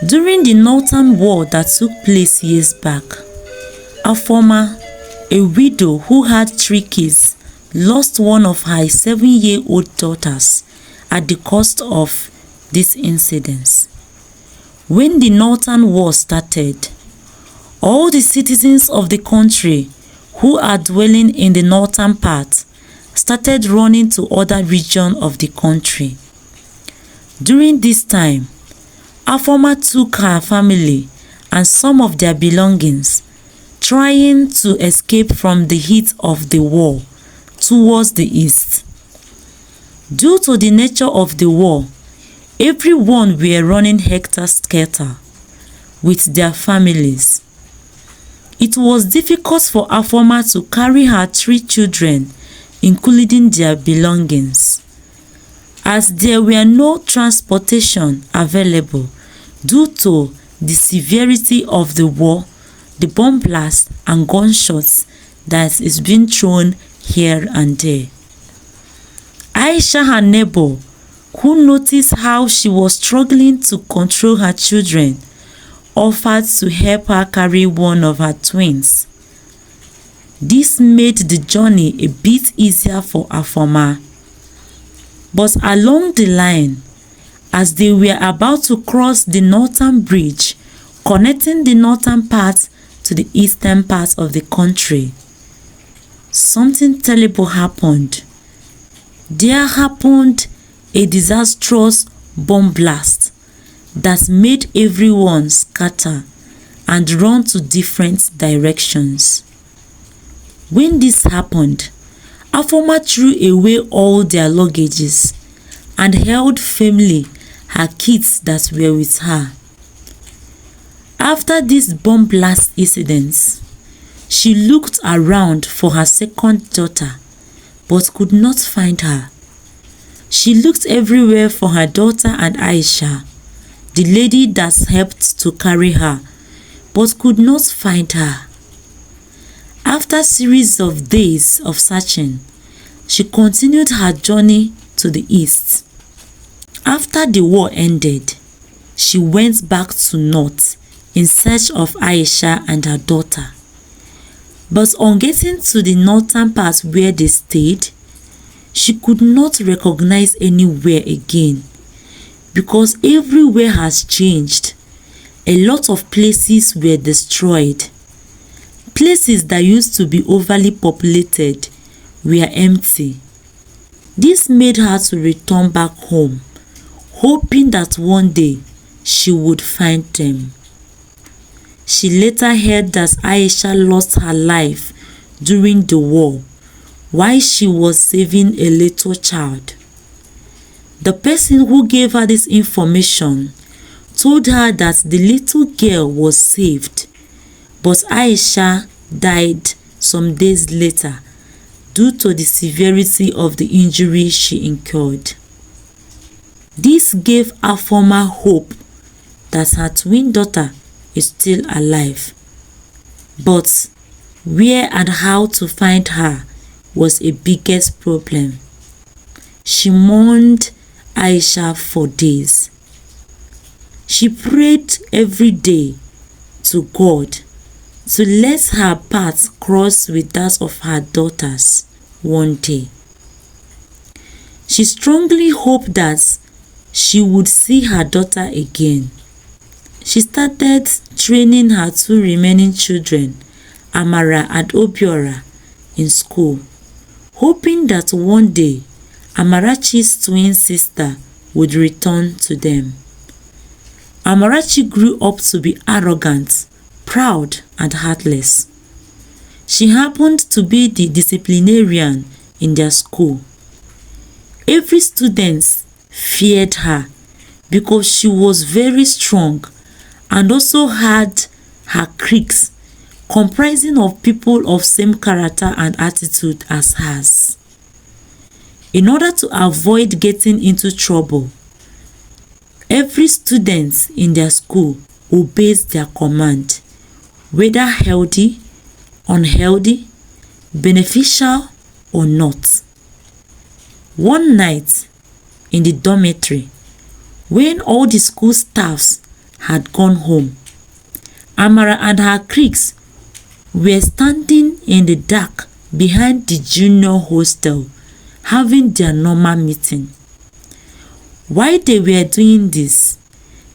During the Northern War that took place years back, Afoma, a widow who had 3 kids, lost one of her 7-year-old daughters at the cost of this incident. When the Northern War started, all the citizens of the country who are dwelling in the northern part started running to other regions of the country. During this time, Afoma took her family and some of their belongings, trying to escape from the heat of the war towards the east. Due to the nature of the war, everyone were running helter-skelter with their families. It was difficult for Afoma to carry her 3 children, including their belongings, as there were no transportation available due to the severity of the war, the bomb blast and gunshots that is being thrown here and there. Aisha, her neighbor, who noticed how she was struggling to control her children, offered to help her carry one of her twins. This made the journey a bit easier for Afoma. But along the line, as they were about to cross the northern bridge connecting the northern part to the eastern part of the country, something terrible happened. There happened a disastrous bomb blast that made everyone scatter and run to different directions. When this happened, Afoma threw away all their luggages and held firmly her kids that were with her. After this bomb blast incident, she looked around for her second daughter but could not find her. She looked everywhere for her daughter and Aisha, the lady that helped to carry her, but could not find her. After a series of days of searching, she continued her journey to the east. After the war ended, she went back to north in search of Aisha and her daughter. But on getting to the northern part where they stayed, she could not recognize anywhere again, because everywhere has changed. A lot of places were destroyed. Places that used to be overly populated were empty. This made her to return back home, hoping that one day she would find them. She later heard that Aisha lost her life during the war while she was saving a little child. The person who gave her this information told her that the little girl was saved, but Aisha died some days later due to the severity of the injury she incurred. This gave Afoma hope that her twin daughter is still alive, but where and how to find her was a biggest problem. She mourned Aisha for days. She prayed every day to God to let her path cross with that of her daughters one day. She strongly hoped that she would see her daughter again. She started training her 2 remaining children, Amara and Obiora, in school, hoping that one day Amarachi's twin sister would return to them. Amarachi grew up to be arrogant, proud, and heartless. She happened to be the disciplinarian in their school. Every student feared her because she was very strong and also had her cliques comprising of people of same character and attitude as hers. In order to avoid getting into trouble, every student in their school obeys their command, whether healthy, unhealthy, beneficial, or not. One night in the dormitory, when all the school staffs had gone home. Amara and her cliques were standing in the dark behind the junior hostel, having their normal meeting. While they were doing this,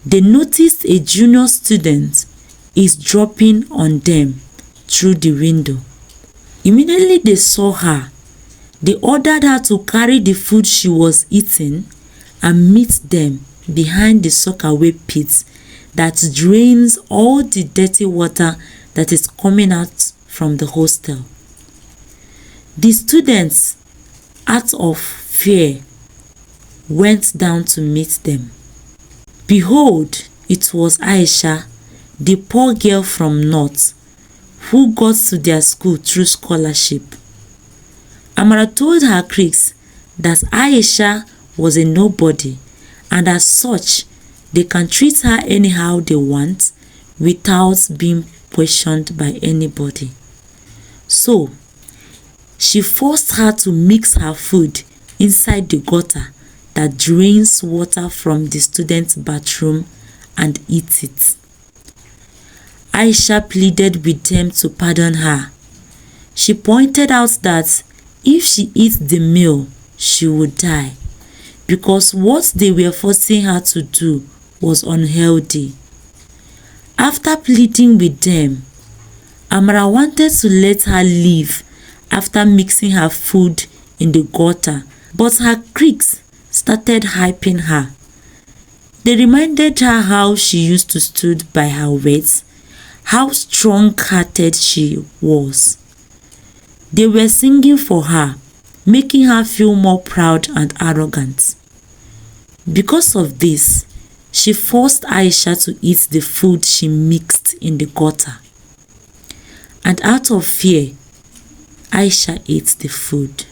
they noticed a junior student is dropping on them through the window. Immediately they saw her, they ordered her to carry the food she was eating and meet them behind the soakaway pit that drains all the dirty water that is coming out from the hostel. The students, out of fear, went down to meet them. Behold, it was Aisha, the poor girl from North, who got to their school through scholarship. Amara told her cliques that Aisha was a nobody, and as such, they can treat her anyhow they want without being questioned by anybody. So, she forced her to mix her food inside the gutter that drains water from the student's bathroom and eat it. Aisha pleaded with them to pardon her. She pointed out that if she eats the meal, she would die, because what they were forcing her to do was unhealthy. After pleading with them, Amara wanted to let her leave after mixing her food in the gutter, but her cliques started hyping her. They reminded her how she used to stood by her weight, how strong-hearted she was. They were singing for her, making her feel more proud and arrogant. Because of this, she forced Aisha to eat the food she mixed in the gutter. And out of fear, Aisha ate the food.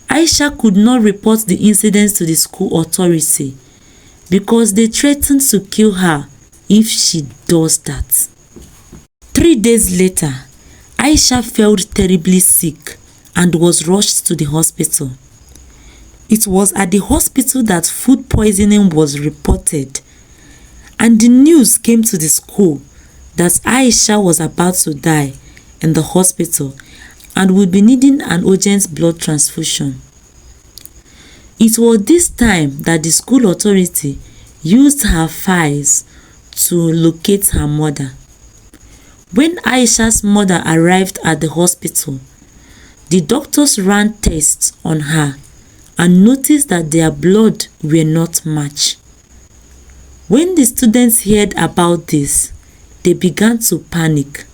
Aisha could not report the incident to the school authority because they threatened to kill her if she does that. 3 days later, Aisha felt terribly sick and was rushed to the hospital. It was at the hospital that food poisoning was reported, and the news came to the school that Aisha was about to die in the hospital and would be needing an urgent blood transfusion. It was this time that the school authority used her files to locate her mother. When Aisha's mother arrived at the hospital, the doctors ran tests on her and noticed that their blood were not matched. When the students heard about this, they began to panic.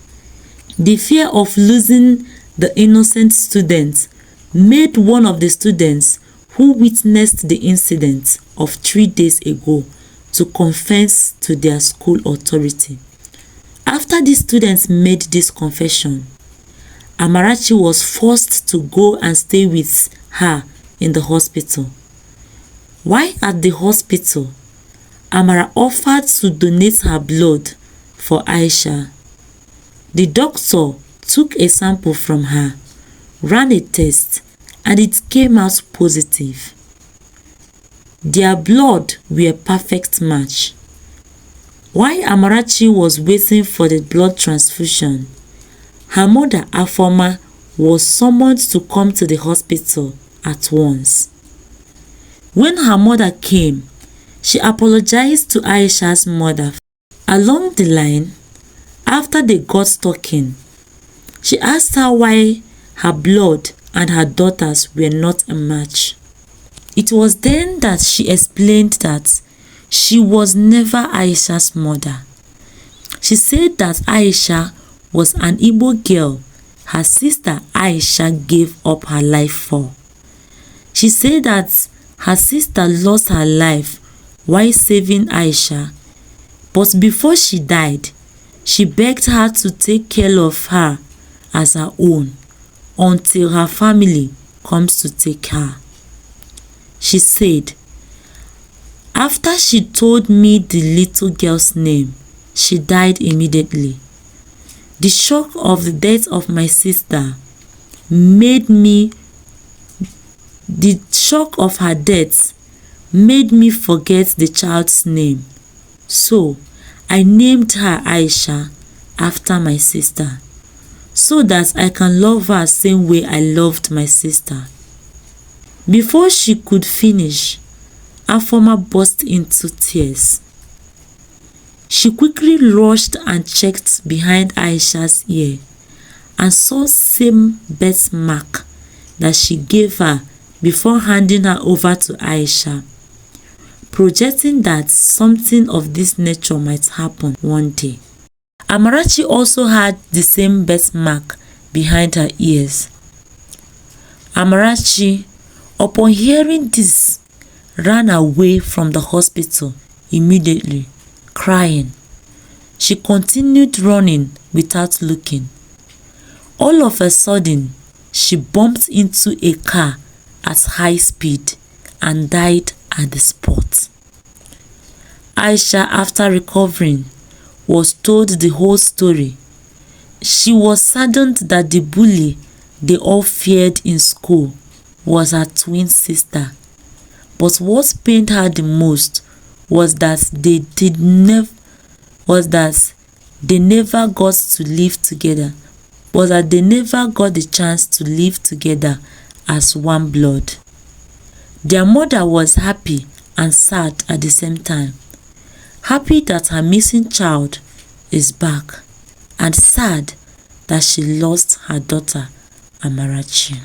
The fear of losing the innocent students made one of the students who witnessed the incident of 3 days ago to confess to their school authority. After the students made this confession, Amarachi was forced to go and stay with her in the hospital. While at the hospital, Amara offered to donate her blood for Aisha. The doctor took a sample from her, ran a test, and it came out positive. Their blood were a perfect match. While Amarachi was waiting for the blood transfusion, her mother Afoma was summoned to come to the hospital at once. When her mother came, she apologized to Aisha's mother. Along the line, after they got talking, she asked her why her blood and her daughter's were not a match. It was then that she explained that she was never Aisha's mother. She said that Aisha was an Igbo girl her sister Aisha gave up her life for. She said that her sister lost her life while saving Aisha, but before she died, she begged her to take care of her as her own until her family comes to take her. She said, "After she told me the little girl's name, she died immediately. The shock of the death of my sister the shock of her death made me forget the child's name So I named her Aisha after my sister, so that I can love her same way I loved my sister." Before she could finish, Afoma burst into tears. She quickly rushed and checked behind Aisha's ear and saw same birthmark that she gave her before handing her over to Aisha, projecting that something of this nature might happen one day. Amarachi also had the same birthmark behind her ears. Amarachi, upon hearing this, ran away from the hospital immediately, crying. She continued running without looking. All of a sudden, she bumped into a car at high speed and died at the spot. Aisha, after recovering, was told the whole story. She was saddened that the bully they all feared in school was her twin sister. But what pained her the most was that they never got to live together. Was that they never got the chance to live together as one blood. Their mother was happy and sad at the same time. Happy that her missing child is back, and sad that she lost her daughter, Amarachi.